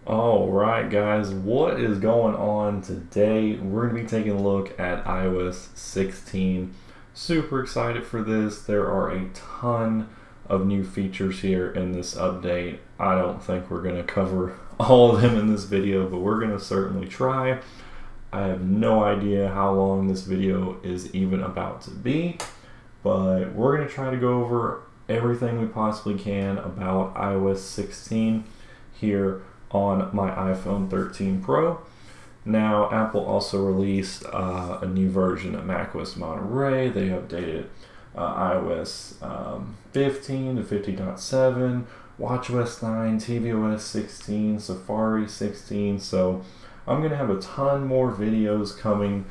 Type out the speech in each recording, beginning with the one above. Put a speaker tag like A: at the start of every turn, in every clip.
A: All right, guys, what is going on today? We're going to be taking a look at iOS 16. Super excited for this. There are a ton of new features here in this update. I don't think we're going to cover all of them in this video, but we're going to certainly try. I have no idea how long this video is even about to be, but we're going to try to go over everything we possibly can about iOS 16 here on my iPhone 13 Pro. Now, Apple also released a new version of macOS Monterey. They updated iOS 15 to 15.7, watchOS 9, tvOS 16, Safari 16. So I'm going to have a ton more videos coming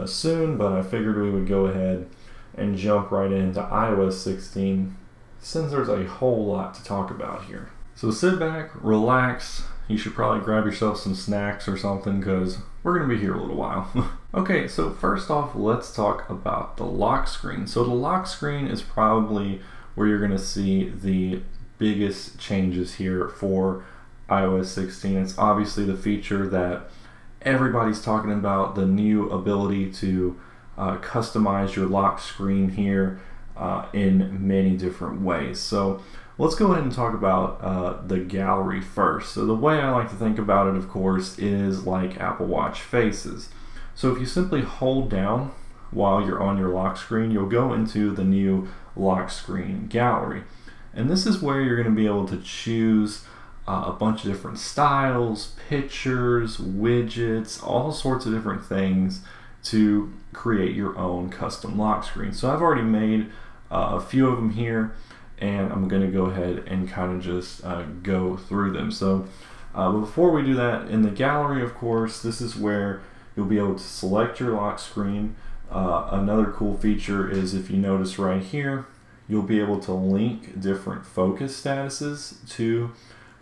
A: soon, but I figured we would go ahead and jump right into iOS 16 since there's a whole lot to talk about here. So sit back, relax. You should probably grab yourself some snacks or something because we're going to be here a little while. Okay, so first off, let's talk about the lock screen. So the lock screen is probably where you're going to see the biggest changes here for iOS 16. It's obviously the feature that everybody's talking about, the new ability to customize your lock screen here in many different ways. So let's go ahead and talk about the gallery first. So the way I like to think about it, of course, is like Apple Watch faces. So if you simply hold down while you're on your lock screen, you'll go into the new lock screen gallery. And this is where you're going to be able to choose a bunch of different styles, pictures, widgets, all sorts of different things to create your own custom lock screen. So I've already made a few of them here, and I'm going to go ahead and kind of just go through them. So before we do that, in the gallery, of course, this is where you'll be able to select your lock screen. Another cool feature is, if you notice right here, you'll be able to link different focus statuses to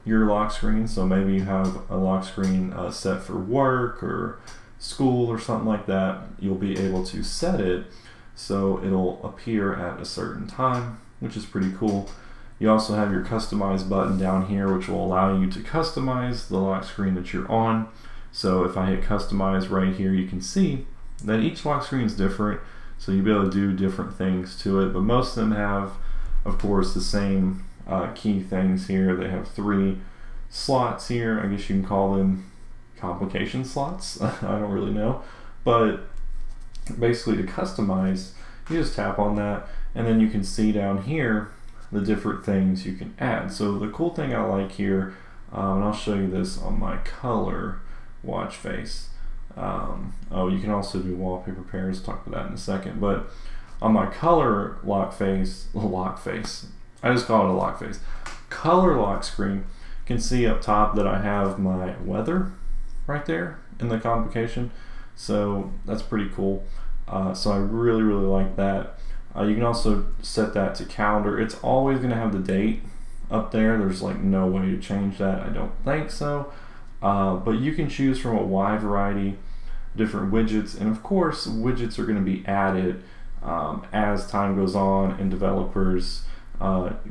A: your lock screen. So maybe you have a lock screen set for work or school or something like that. You'll be able to set it so it'll appear at a certain time, which is pretty cool. You also have your customize button down here, which will allow you to customize the lock screen that you're on. So if I hit customize right here, you can see that each lock screen is different, so you'll be able to do different things to it, but most of them have, of course, the same key things here. They have 3 slots here. I guess you can call them complication slots. I don't really know, but basically to customize, you just tap on that, and then you can see down here the different things you can add. So the cool thing I like here, and I'll show you this on my color watch face. You can also do wallpaper pairs. Talk about that in a second. But on my color lock face, I just call it a lock face. Color lock screen, you can see up top that I have my weather right there in the complication. So that's pretty cool. So I really like that. You can also set that to calendar. It's always going to have the date up there. There's like no way to change that. I don't think so. But you can choose from a wide variety of different widgets. And of course, widgets are going to be added as time goes on and developers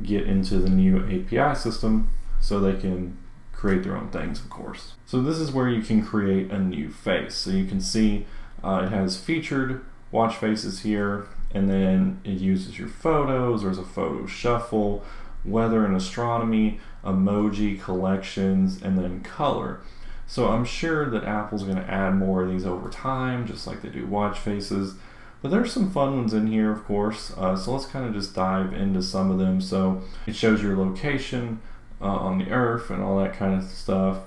A: get into the new API system so they can create their own things, of course. So this is where you can create a new face. So you can see it has featured watch faces here, and then it uses your photos. There's a photo shuffle, weather and astronomy, emoji collections, and then color. So I'm sure that Apple's going to add more of these over time, just like they do watch faces. But there's some fun ones in here, of course. So let's kind of just dive into some of them. So it shows your location on the earth and all that kind of stuff.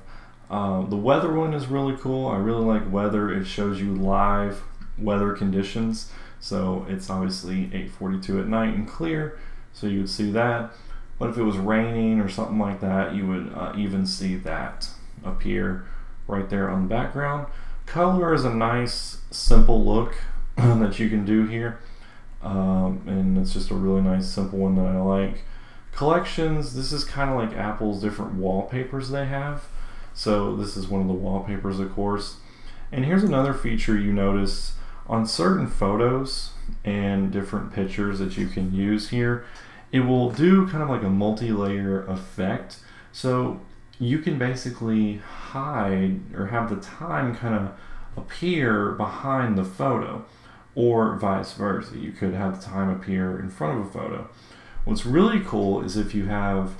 A: The weather one is really cool. I really like weather. It shows you live weather conditions. So it's obviously 8:42 at night and clear, so you would see that. But if it was raining or something like that, you would even see that appear right there on the background. Color is a nice, simple look that you can do here. And it's just a really nice, simple one that I like. Collections, this is kind of like Apple's different wallpapers they have. So this is one of the wallpapers, of course. And here's another feature you notice on certain photos and different pictures that you can use here. It will do kind of like a multi-layer effect. So you can basically hide or have the time kind of appear behind the photo, or vice versa. You could have the time appear in front of a photo. What's really cool is if you have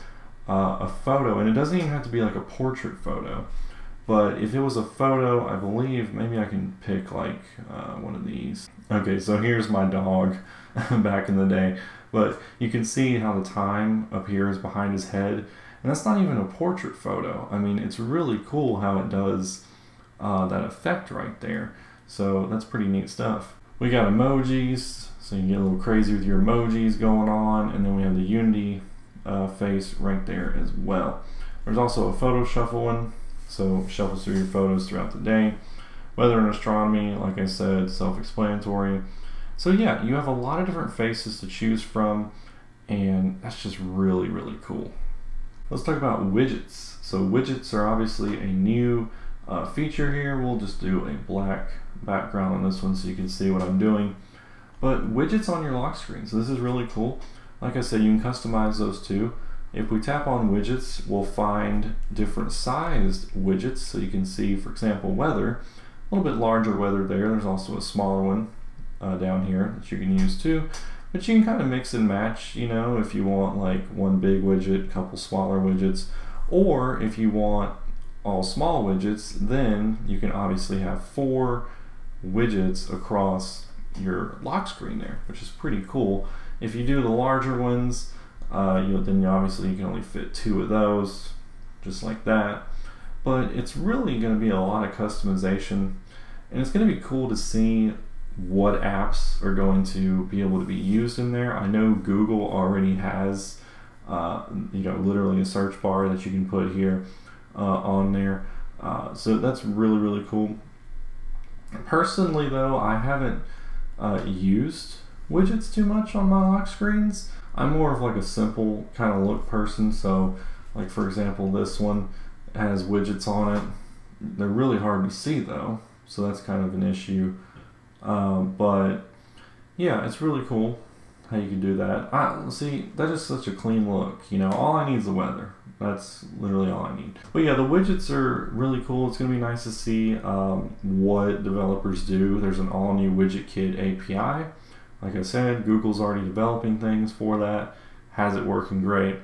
A: a photo, and it doesn't even have to be like a portrait photo, but if it was a photo, I believe, maybe I can pick like one of these. Okay, so here's my dog back in the day, but you can see how the time appears behind his head, and that's not even a portrait photo. I mean, it's really cool how it does that effect right there. So that's pretty neat stuff. We got emojis, so you can get a little crazy with your emojis going on, and then we have the Unity face right there as well. There's also a photo shuffle one, so shuffles through your photos throughout the day. Weather and astronomy, like I said, self-explanatory. So yeah, you have a lot of different faces to choose from, and that's just really, really cool. Let's talk about widgets. So widgets are obviously a new feature here. We'll just do a black background on this one so you can see what I'm doing. But widgets on your lock screen, so this is really cool. Like I said, you can customize those too. If we tap on widgets, we'll find different sized widgets. So you can see, for example, weather, a little bit larger weather there. There's also a smaller one down here that you can use too. But you can kind of mix and match, you know, if you want like one big widget, a couple smaller widgets, or if you want all small widgets, then you can obviously have 4 widgets across your lock screen there, which is pretty cool. If you do the larger ones, then obviously you can only fit 2 of those, just like that. But it's really going to be a lot of customization, and it's going to be cool to see what apps are going to be able to be used in there. I know Google already has, literally a search bar that you can put here on there. So that's really, really cool. Personally, though, I haven't used widgets too much on my lock screens. I'm more of like a simple kind of look person. So, like for example, this one has widgets on it. They're really hard to see though, so that's kind of an issue. But yeah, it's really cool how you can do that. See, that is such a clean look. You know, all I need is the weather. That's literally all I need. But yeah, the widgets are really cool. It's going to be nice to see what developers do. There's an all-new widget kit API. Like I said, Google's already developing things for that. Has it working great.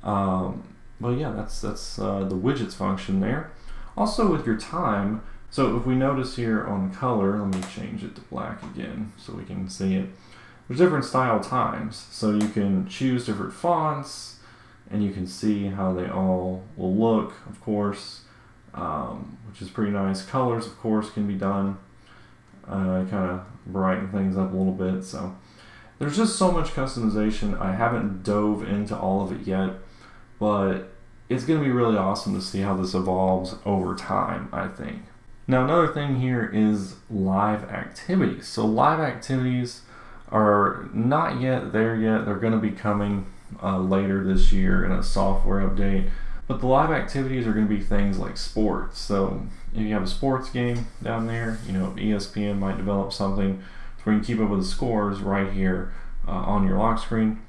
A: But yeah, that's the widgets function there. Also with your time, so if we notice here on color, let me change it to black again so we can see it. There's different style times, so you can choose different fonts, and you can see how they all will look, of course, which is pretty nice. Colors, of course, can be done, kind of brighten things up a little bit. So there's just so much customization. I haven't dove into all of it yet, but it's going to be really awesome to see how this evolves over time, I think. Now, another thing here is live activities. So live activities are not yet there yet. They're going to be coming later this year in a software update. But the live activities are going to be things like sports. So if you have a sports game down there, you know, ESPN might develop something where you can keep up with the scores right here on your lock screen.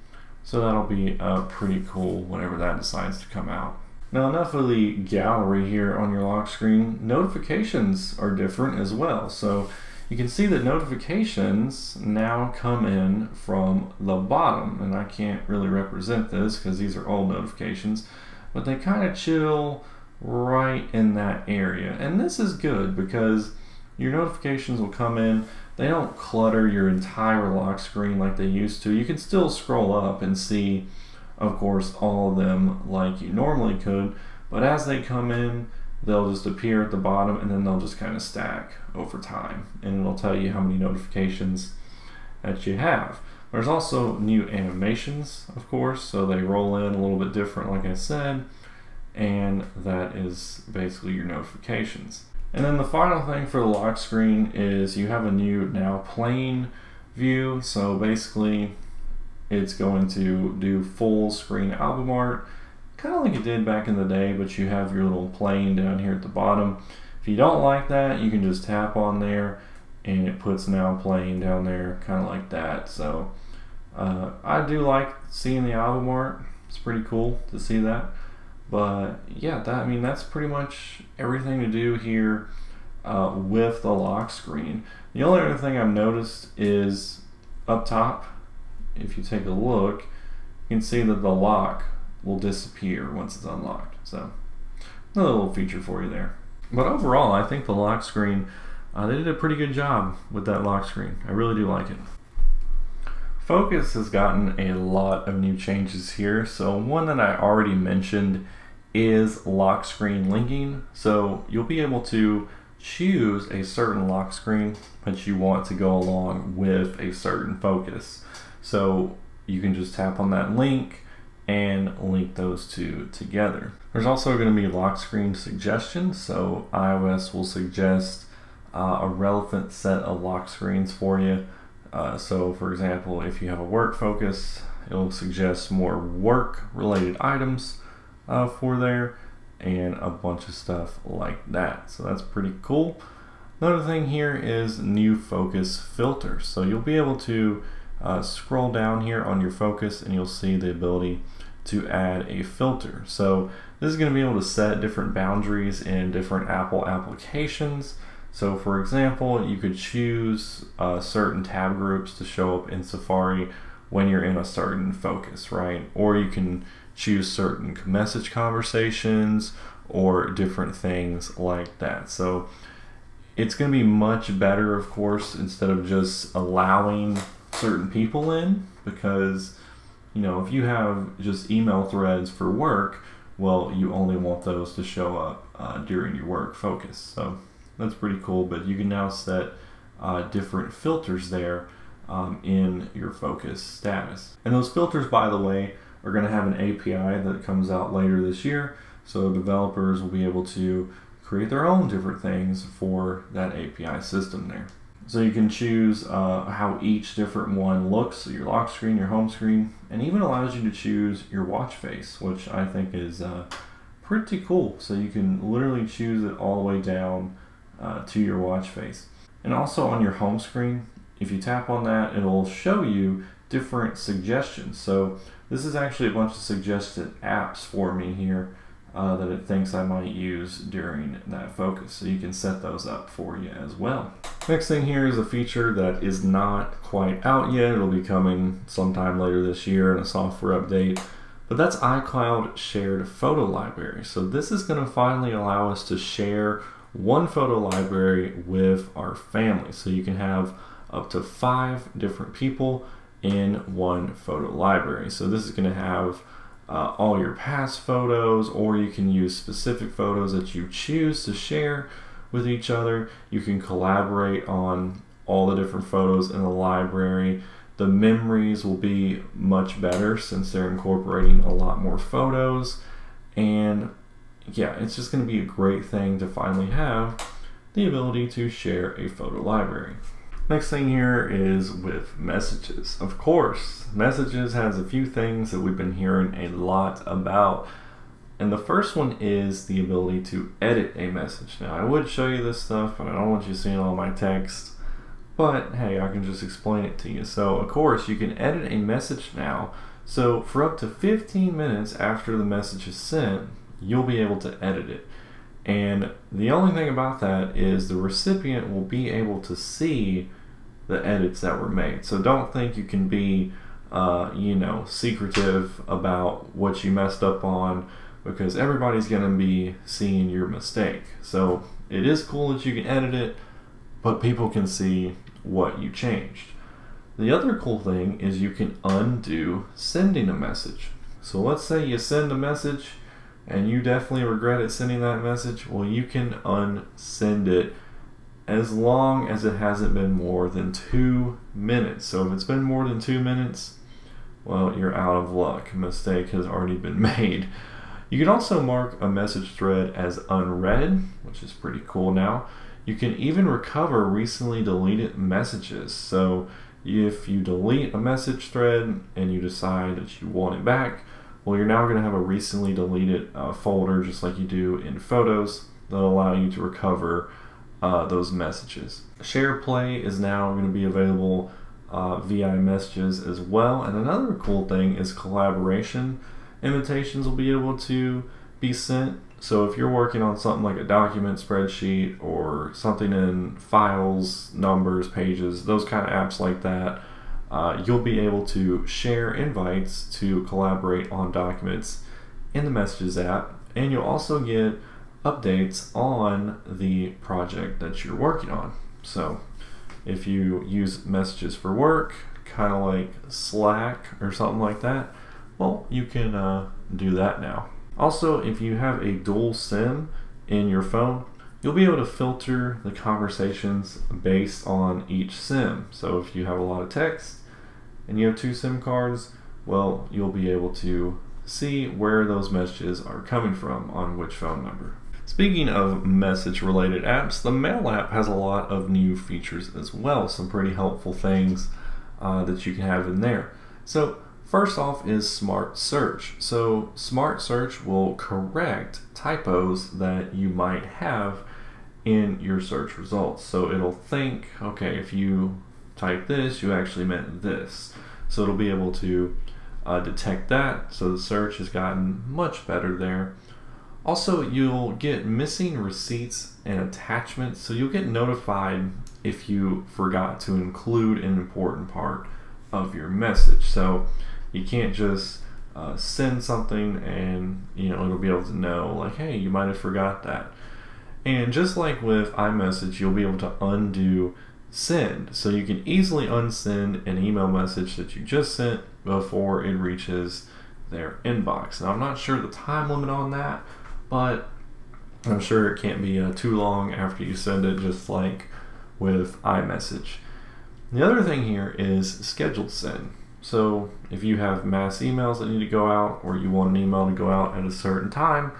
A: So that'll be pretty cool whenever that decides to come out. Now, enough of the gallery here on your lock screen. Notifications are different as well. So you can see that notifications now come in from the bottom, and I can't really represent this because these are old notifications, but they kind of chill right in that area. And this is good because your notifications will come in. They don't clutter your entire lock screen like they used to. You can still scroll up and see, of course, all of them like you normally could, but as they come in, they'll just appear at the bottom, and then they'll just kind of stack over time, and it'll tell you how many notifications that you have. There's also new animations, of course, so they roll in a little bit different, like I said, and that is basically your notifications. And then the final thing for the lock screen is you have a new now plane view. So basically it's going to do full screen album art, kind of like it did back in the day, but you have your little plane down here at the bottom. If you don't like that, you can just tap on there and it puts now playing down there, kind of like that. So I do like seeing the album art. It's pretty cool to see that. But yeah, that's pretty much everything to do here with the lock screen. The only other thing I've noticed is up top, if you take a look, you can see that the lock will disappear once it's unlocked. So another little feature for you there. But overall, I think the lock screen, they did a pretty good job with that lock screen. I really do like it. Focus has gotten a lot of new changes here. So one that I already mentioned is lock screen linking. So you'll be able to choose a certain lock screen that you want to go along with a certain focus. So you can just tap on that link and link those two together. There's also going to be lock screen suggestions. So iOS will suggest a relevant set of lock screens for you. So for example, if you have a work focus, it'll suggest more work related items for there and a bunch of stuff like that. So that's pretty cool. Another thing here is new focus filters. So you'll be able to scroll down here on your focus and you'll see the ability to add a filter. So this is going to be able to set different boundaries in different Apple applications. So for example, you could choose certain tab groups to show up in Safari when you're in a certain focus, right? Or you can choose certain message conversations or different things like that. So it's going to be much better, of course, instead of just allowing certain people in, because if you have just email threads for work, well, you only want those to show up during your work focus. So that's pretty cool, but you can now set different filters there in your focus status. And those filters, by the way, are going to have an API that comes out later this year, so developers will be able to create their own different things for that API system there. So you can choose how each different one looks, so your lock screen, your home screen, and even allows you to choose your watch face, which I think is pretty cool. So you can literally choose it all the way down to your watch face. And also on your home screen, if you tap on that, it'll show you different suggestions. So this is actually a bunch of suggested apps for me here that it thinks I might use during that focus. So you can set those up for you as well. Next thing here is a feature that is not quite out yet. It'll be coming sometime later this year in a software update. But that's iCloud Shared Photo Library. So this is going to finally allow us to share one photo library with our family. So you can have up to 5 different people in one photo library. So this is going to have all your past photos, or you can use specific photos that you choose to share with each other. You can collaborate on all the different photos in the library. The memories will be much better since they're incorporating a lot more photos. And yeah, it's just going to be a great thing to finally have the ability to share a photo library. Next thing here is with messages. Of course, messages has a few things that we've been hearing a lot about. And the first one is the ability to edit a message. Now, I would show you this stuff, but I don't want you seeing all my text. But hey, I can just explain it to you. So, of course, you can edit a message now. So, for up to 15 minutes after the message is sent, you'll be able to edit it. And the only thing about that is the recipient will be able to see the edits that were made. So don't think you can be, secretive about what you messed up on, because everybody's going to be seeing your mistake. So it is cool that you can edit it, but people can see what you changed. The other cool thing is you can undo sending a message. So let's say you send a message and you definitely regretted sending that message. Well, you can unsend it as long as it hasn't been more than 2 minutes. So if it's been more than 2 minutes, well, you're out of luck. A mistake has already been made. You can also mark a message thread as unread, which is pretty cool now. You can even recover recently deleted messages. So if you delete a message thread and you decide that you want it back, well, you're now going to have a recently deleted folder, just like you do in Photos, that'll allow you to recover those messages. Share Play is now going to be available via messages as well. And another cool thing is collaboration invitations will be able to be sent. So if you're working on something like a document spreadsheet or something in files, numbers, pages, those kind of apps like that, you'll be able to share invites to collaborate on documents in the Messages app, and you'll also get updates on the project that you're working on. So if you use Messages for work, kind of like Slack or something like that, well, you can do that now. Also, if you have a dual SIM in your phone, you'll be able to filter the conversations based on each SIM. So if you have a lot of text and you have 2 SIM cards, well, you'll be able to see where those messages are coming from on which phone number. Speaking of message-related apps, the Mail app has a lot of new features as well, some pretty helpful things that you can have in there. So first off is Smart Search. So Smart Search will correct typos that you might have in your search results. So it'll think, okay, if you type this, you actually meant this. So it'll be able to detect that. So the search has gotten much better there. Also, you'll get missing receipts and attachments. So you'll get notified if you forgot to include an important part of your message. So you can't just send something and it'll be able to know, like, hey, you might have forgot that. And just like with iMessage, you'll be able to undo send. So you can easily unsend an email message that you just sent before it reaches their inbox. Now, I'm not sure the time limit on that, but I'm sure it can't be too long after you send it, just like with iMessage. The other thing here is scheduled send. So if you have mass emails that need to go out, or you want an email to go out at a certain time,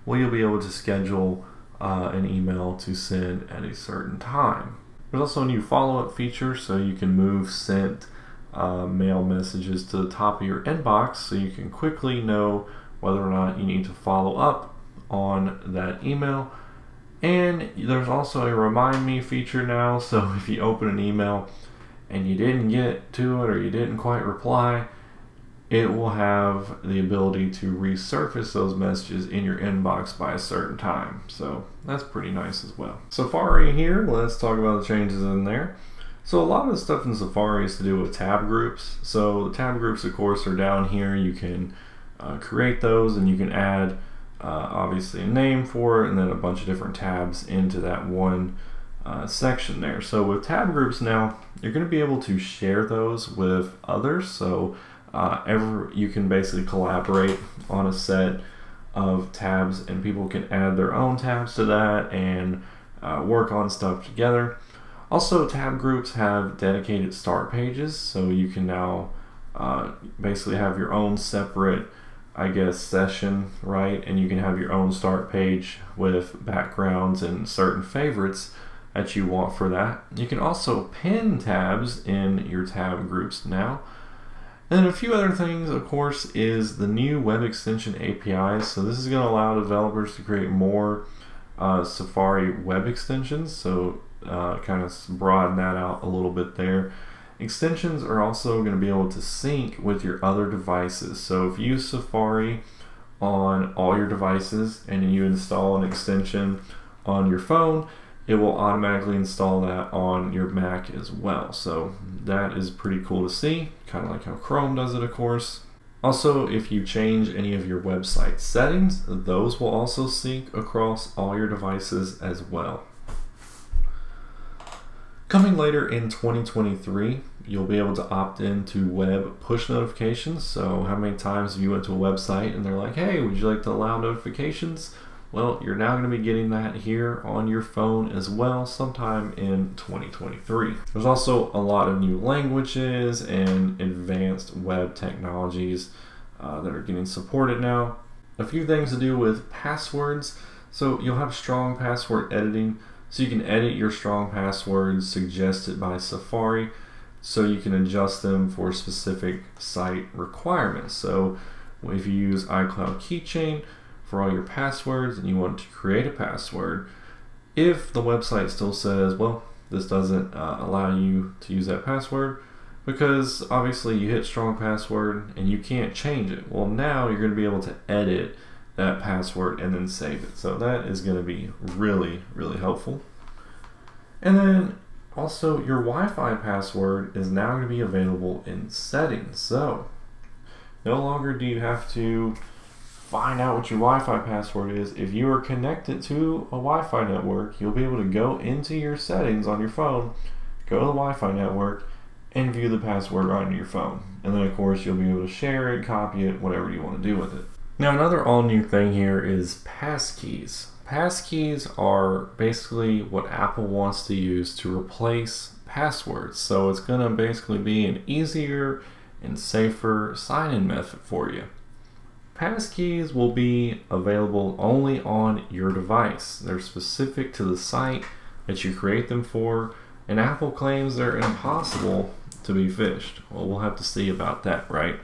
A: well, you'll be able to schedule an email to send at a certain time. There's also a new follow-up feature, so you can move sent mail messages to the top of your inbox, so you can quickly know whether or not you need to follow up on that email. And there's also a remind me feature now, so if you open an email and you didn't get to it or you didn't quite reply, it will have the ability to resurface those messages in your inbox by a certain time. So that's pretty nice as well. Safari here, let's talk about the changes in there. So a lot of the stuff in Safari is to do with tab groups. So the tab groups, of course, are down here. You can create those, and you can add obviously a name for it, and then a bunch of different tabs into that one section there. So with tab groups now, you're going to be able to share those with others. So you can basically collaborate on a set of tabs, and people can add their own tabs to that and work on stuff together. Also, tab groups have dedicated start pages, so you can now basically have your own separate, I guess, session, right? And you can have your own start page with backgrounds and certain favorites that you want for that. You can also pin tabs in your tab groups now. And a few other things, of course, is the new web extension APIs. So this is going to allow developers to create more Safari web extensions. So kind of broaden that out a little bit there. Extensions are also going to be able to sync with your other devices. So if you use Safari on all your devices and you install an extension on your phone, it will automatically install that on your Mac as well. So that is pretty cool to see, kind of like how Chrome does it, of course. Also, if you change any of your website settings, those will also sync across all your devices as well. Coming later in 2023, you'll be able to opt into web push notifications. So how many times have you went to a website and they're like, hey, would you like to allow notifications? Well, you're now going to be getting that here on your phone as well sometime in 2023. There's also a lot of new languages and advanced web technologies that are getting supported now. A few things to do with passwords. So you'll have strong password editing. So you can edit your strong passwords suggested by Safari, so you can adjust them for specific site requirements. So if you use iCloud Keychain for all your passwords and you want to create a password, if the website still says, well, this doesn't allow you to use that password because obviously you hit strong password and you can't change it. Well, now you're going to be able to edit that password and then save it. So that is going to be really, really helpful. And then also your Wi-Fi password is now going to be available in settings. So no longer do you have to find out what your Wi-Fi password is. If you are connected to a Wi-Fi network, you'll be able to go into your settings on your phone, go to the Wi-Fi network, and view the password right on your phone. And then of course you'll be able to share it, copy it, whatever you want to do with it. Now another all new thing here is passkeys. Passkeys are basically what Apple wants to use to replace passwords. So it's going to basically be an easier and safer sign-in method for you. Passkeys will be available only on your device. They're specific to the site that you create them for, and Apple claims they're impossible to be phished. Well, we'll have to see about that, right?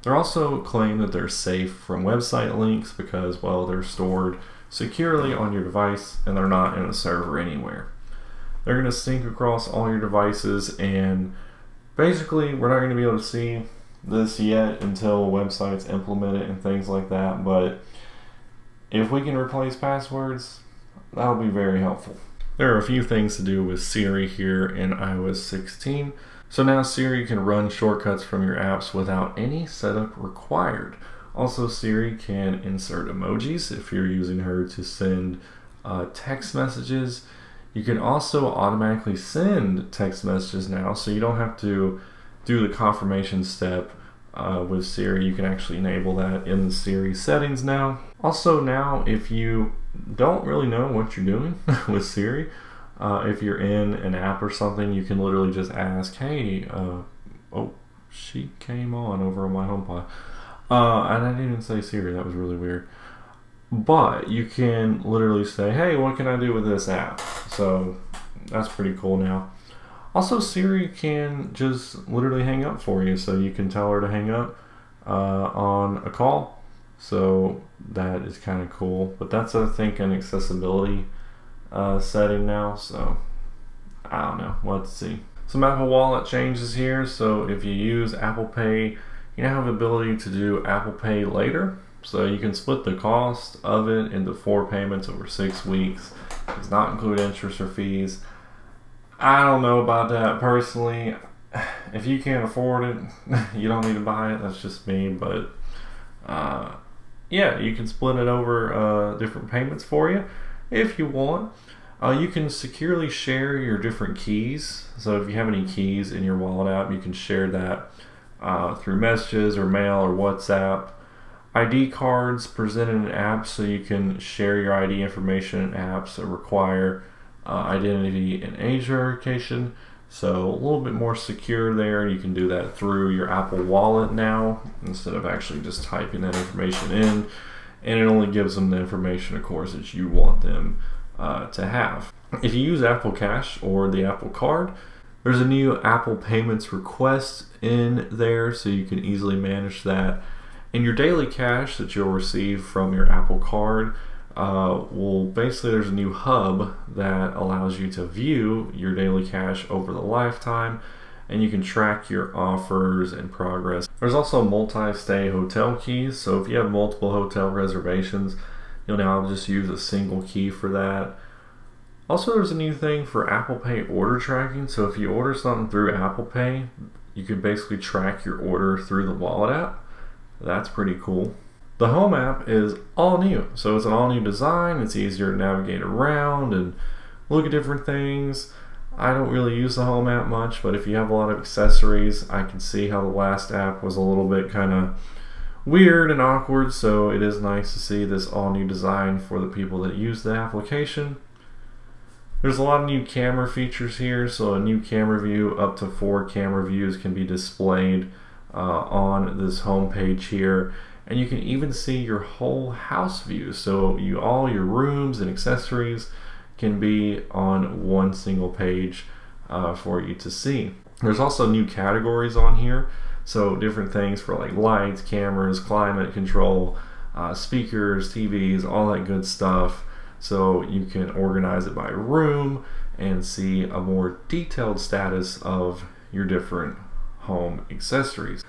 A: They're also claim that they're safe from website links because, well, they're stored securely on your device and they're not in a server anywhere. They're going to sync across all your devices, and basically we're not going to be able to see this yet until websites implement it and things like that, but if we can replace passwords, that'll be very helpful. There are a few things to do with Siri here in iOS 16. So now Siri can run shortcuts from your apps without any setup required. Also, Siri can insert emojis if you're using her to send text messages. You can also automatically send text messages now, so you don't have to do the confirmation step with Siri. You can actually enable that in the Siri settings now. Also now, if you don't really know what you're doing with Siri, if you're in an app or something, you can literally just ask, hey, oh, she came on over on my HomePod. And I didn't even say Siri, that was really weird. But you can literally say, hey, what can I do with this app? So that's pretty cool now. Also, Siri can just literally hang up for you, so you can tell her to hang up on a call. So that is kind of cool. But that's, I think, an accessibility setting now. So I don't know. We'll have to see. Some Apple Wallet changes here. So if you use Apple Pay, you now have the ability to do Apple Pay later. So you can split the cost of it into 4 payments over 6 weeks. It does not include interest or fees. I don't know about that personally. If you can't afford it, you don't need to buy it. That's just me. But yeah, you can split it over different payments for you if you want. You can securely share your different keys. So if you have any keys in your wallet app, you can share that through messages or mail or WhatsApp. ID cards presented in apps, so you can share your ID information in apps that require identity and age verification. So a little bit more secure there. You can do that through your Apple Wallet now instead of actually just typing that information in. And it only gives them the information, of course, that you want them to have. If you use Apple Cash or the Apple Card, there's a new Apple Payments request in there, so you can easily manage that. And your daily cash that you'll receive from your Apple Card there's a new hub that allows you to view your daily cash over the lifetime, and you can track your offers and progress. There's also multi-stay hotel keys, so if you have multiple hotel reservations, you'll now just use a single key for that. Also, there's a new thing for Apple Pay order tracking, so if you order something through Apple Pay, you can basically track your order through the Wallet app. That's pretty cool. The Home app is all new, so it's an all new design. It's easier to navigate around and look at different things. I don't really use the Home app much, but if you have a lot of accessories, I can see how the last app was a little bit kind of weird and awkward, so it is nice to see this all new design for the people that use the application. There's a lot of new camera features here, so a new camera view, up to 4 camera views can be displayed on this home page here, and you can even see your whole house view, so all your rooms and accessories can be on one single page for you to see. There's also new categories on here, so different things for like lights, cameras, climate control, speakers, TVs, all that good stuff, so you can organize it by room and see a more detailed status of your different home accessories.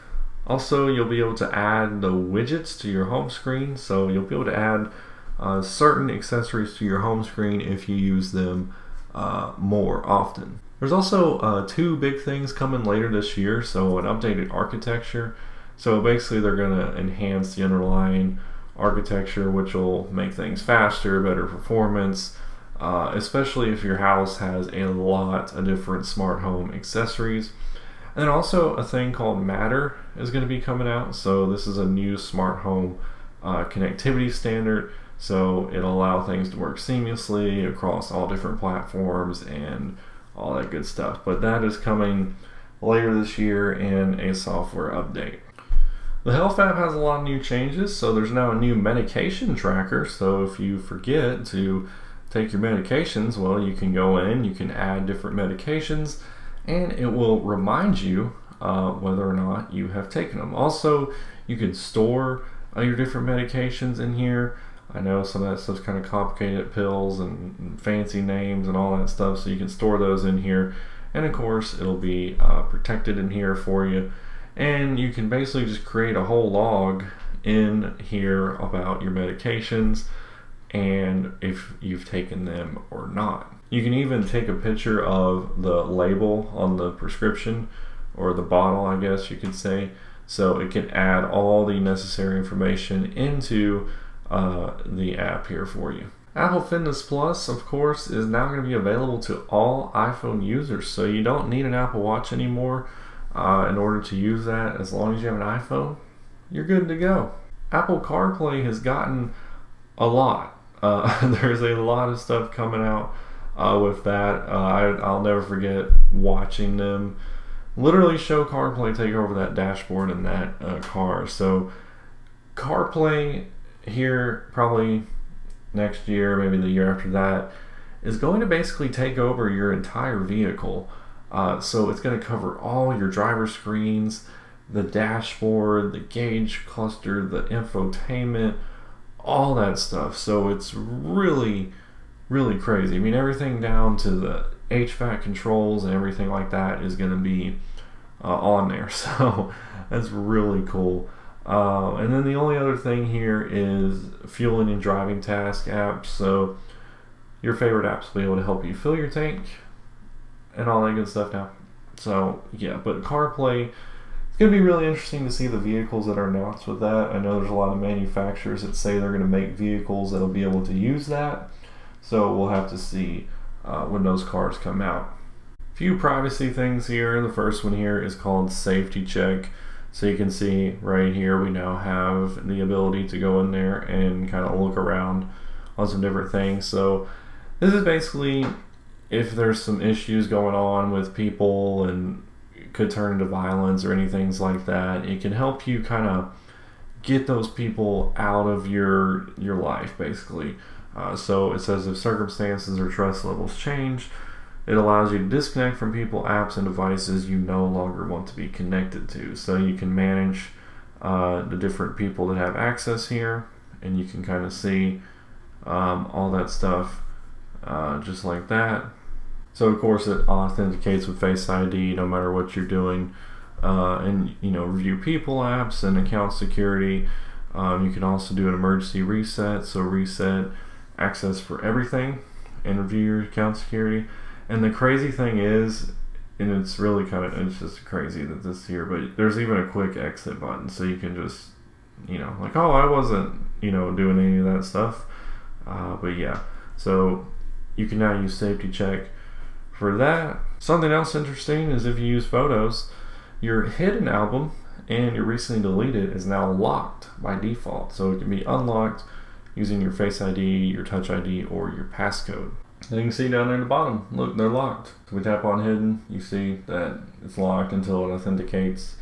A: Also, you'll be able to add the widgets to your home screen, so you'll be able to add certain accessories to your home screen if you use them more often. There's also two big things coming later this year, so an updated architecture. So basically they're going to enhance the underlying architecture, which will make things faster, better performance, especially if your house has a lot of different smart home accessories. And then also a thing called Matter is going to be coming out. So this is a new smart home connectivity standard. So it'll allow things to work seamlessly across all different platforms and all that good stuff. But that is coming later this year in a software update. The Health app has a lot of new changes. So there's now a new medication tracker. So if you forget to take your medications, well, you can go in, you can add different medications, and it will remind you whether or not you have taken them. Also, you can store your different medications in here. I know some of that stuff's kind of complicated, pills and fancy names and all that stuff, so you can store those in here. And of course, it'll be protected in here for you. And you can basically just create a whole log in here about your medications and if you've taken them or not. You can even take a picture of the label on the prescription, or the bottle, I guess you could say, so it can add all the necessary information into the app here for you. Apple Fitness Plus, of course, is now going to be available to all iPhone users, so you don't need an Apple Watch anymore in order to use that. As long as you have an iPhone, you're good to go. Apple CarPlay has gotten a lot. There's a lot of stuff coming out with that. I'll never forget watching them literally show CarPlay take over that dashboard in that car. So CarPlay here probably next year, maybe the year after that, is going to basically take over your entire vehicle. So it's going to cover all your driver screens, the dashboard, the gauge cluster, the infotainment, all that stuff. So it's really, really crazy. I mean, everything down to the HVAC controls and everything like that is going to be on there. So that's really cool. And then the only other thing here is fueling and driving task apps. So your favorite apps will be able to help you fill your tank and all that good stuff now. So yeah, but CarPlay, it's going to be really interesting to see the vehicles that are announced with that. I know there's a lot of manufacturers that say they're going to make vehicles that'll be able to use that. So we'll have to see when those cars come out. A few privacy things here. The first one here is called Safety Check. So you can see right here we now have the ability to go in there and kind of look around on some different things. So this is basically if there's some issues going on with people and it could turn into violence or anything like that, it can help you kind of get those people out of your life basically. So it says if circumstances or trust levels change, it allows you to disconnect from people, apps, and devices you no longer want to be connected to. So you can manage the different people that have access here, and you can kind of see all that stuff just like that. So of course it authenticates with Face ID no matter what you're doing, and review people apps and account security. You can also do an emergency reset, so reset access for everything and review your account security. And the crazy thing is, and it's really it's just crazy that this here, but there's even a quick exit button, so you can just, like, oh, I wasn't, doing any of that stuff. But yeah, so you can now use Safety Check for that. Something else interesting is if you use photos, your hidden album and your recently deleted is now locked by default. So it can be unlocked using your Face ID, your Touch ID, or your passcode. And you can see down there at the bottom, look, they're locked. So we tap on hidden, you see that it's locked until it authenticates.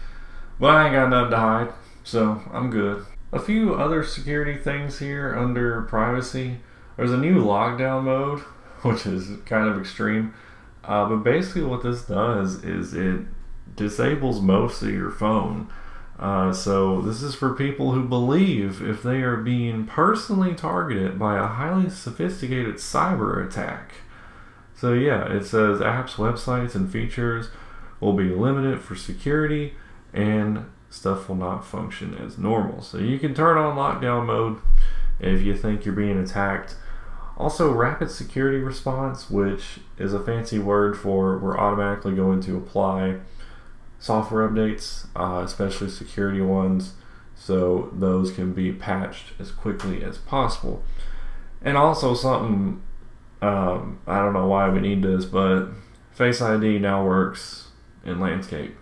A: But I ain't got nothing to hide, so I'm good. A few other security things here under privacy. There's a new lockdown mode, which is kind of extreme. But basically what this does is it disables most of your phone. So this is for people who believe if they are being personally targeted by a highly sophisticated cyber attack. So yeah, it says apps, websites, and features will be limited for security and stuff will not function as normal. So you can turn on lockdown mode if you think you're being attacked. Also, rapid security response, which is a fancy word for we're automatically going to apply software updates, especially security ones, so those can be patched as quickly as possible. And also something, I don't know why we need this, but Face ID now works in landscape.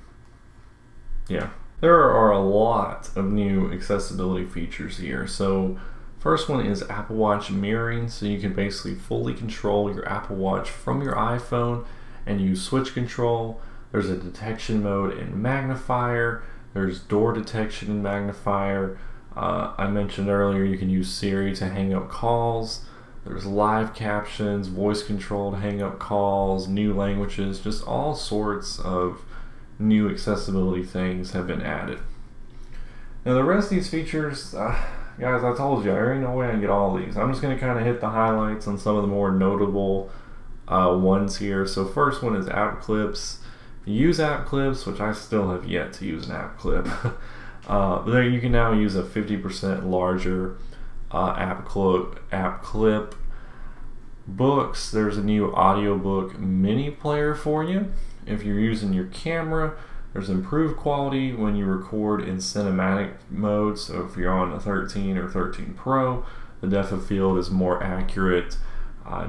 A: Yeah. There are a lot of new accessibility features here. So first one is Apple Watch mirroring, so you can basically fully control your Apple Watch from your iPhone and use switch control. There's a detection mode and magnifier. There's door detection and magnifier. I mentioned earlier you can use Siri to hang up calls. There's live captions, voice controlled hang up calls, new languages, just all sorts of new accessibility things have been added. Now the rest of these features, guys, I told you, there ain't no way I can get all these. I'm just going to kind of hit the highlights on some of the more notable ones here. So first one is app clips. If you use app clips, which I still have yet to use an app clip, but there you can now use a 50% larger app clip. Books, there's a new audiobook mini player for you. If you're using your camera, there's improved quality when you record in cinematic mode. So if you're on a 13 or 13 Pro, the depth of field is more accurate,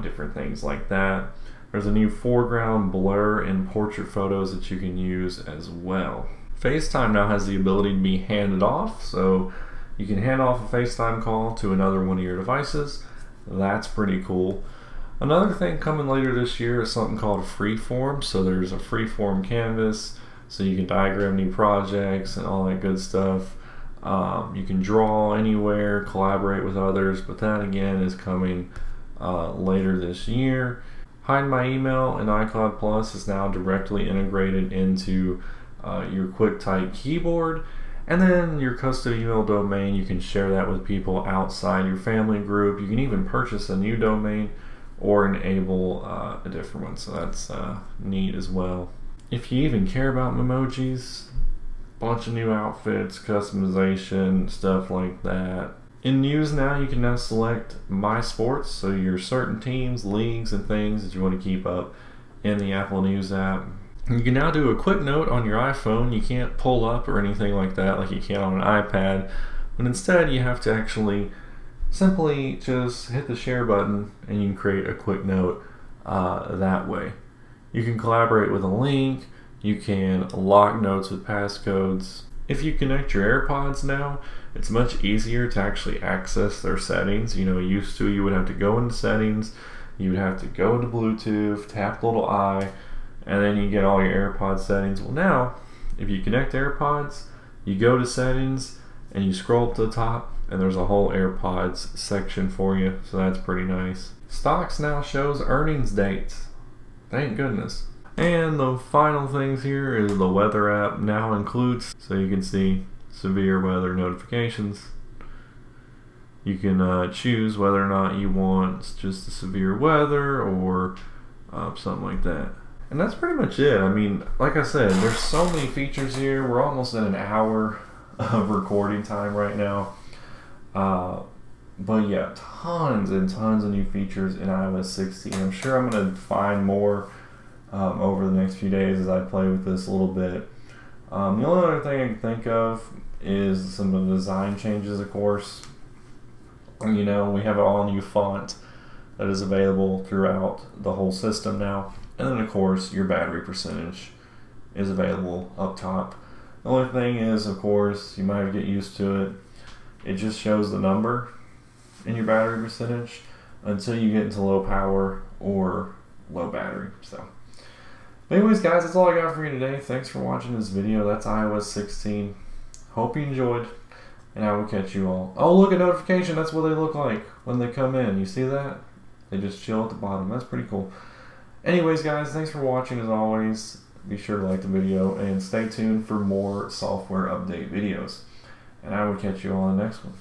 A: different things like that. There's a new foreground blur in portrait photos that you can use as well. FaceTime now has the ability to be handed off, so you can hand off a FaceTime call to another one of your devices. That's pretty cool. Another thing coming later this year is something called Freeform. So there's a Freeform canvas, so you can diagram new projects and all that good stuff. You can draw anywhere, collaborate with others, but that again is coming later this year. Hide My Email and iCloud Plus is now directly integrated into your QuickType keyboard. And then your custom email domain, you can share that with people outside your family group. You can even purchase a new domain or enable a different one, so that's neat as well. If you even care about emojis, bunch of new outfits, customization, stuff like that. In news now, you can now select My Sports, so your certain teams, leagues, and things that you want to keep up in the Apple News app. You can now do a quick note on your iPhone. You can't pull up or anything like that like you can on an iPad, but instead you have to actually simply just hit the share button and you can create a quick note that way. You can collaborate with a link, you can lock notes with passcodes. If you connect your AirPods now, it's much easier to actually access their settings. Used to you would have to go into settings, you would have to go into Bluetooth, tap the little eye, and then you get all your AirPod settings. Well now, if you connect AirPods, you go to settings and you scroll up to the top and there's a whole AirPods section for you, so that's pretty nice. Stocks now shows earnings dates. Thank goodness. And the final things here is the weather app now includes, so you can see severe weather notifications. You can choose whether or not you want just the severe weather or something like that. And that's pretty much it. I mean, like I said, there's so many features here. We're almost at an hour of recording time right now. But yeah, tons and tons of new features in iOS 16. I'm sure I'm going to find more over the next few days as I play with this a little bit. The only other thing I can think of is some of the design changes, of course. We have an all new font that is available throughout the whole system now. And then, of course, your battery percentage is available up top. The only thing is, of course, you might get used to it. It just shows the number in your battery percentage until you get into low power or low battery. So, anyways, guys, that's all I got for you today. Thanks for watching this video. That's iOS 16. Hope you enjoyed, and I will catch you all. Oh, look at notification. That's what they look like when they come in. You see that? They just chill at the bottom. That's pretty cool. Anyways, guys, thanks for watching as always. Be sure to like the video and stay tuned for more software update videos. And I will catch you all in the next one.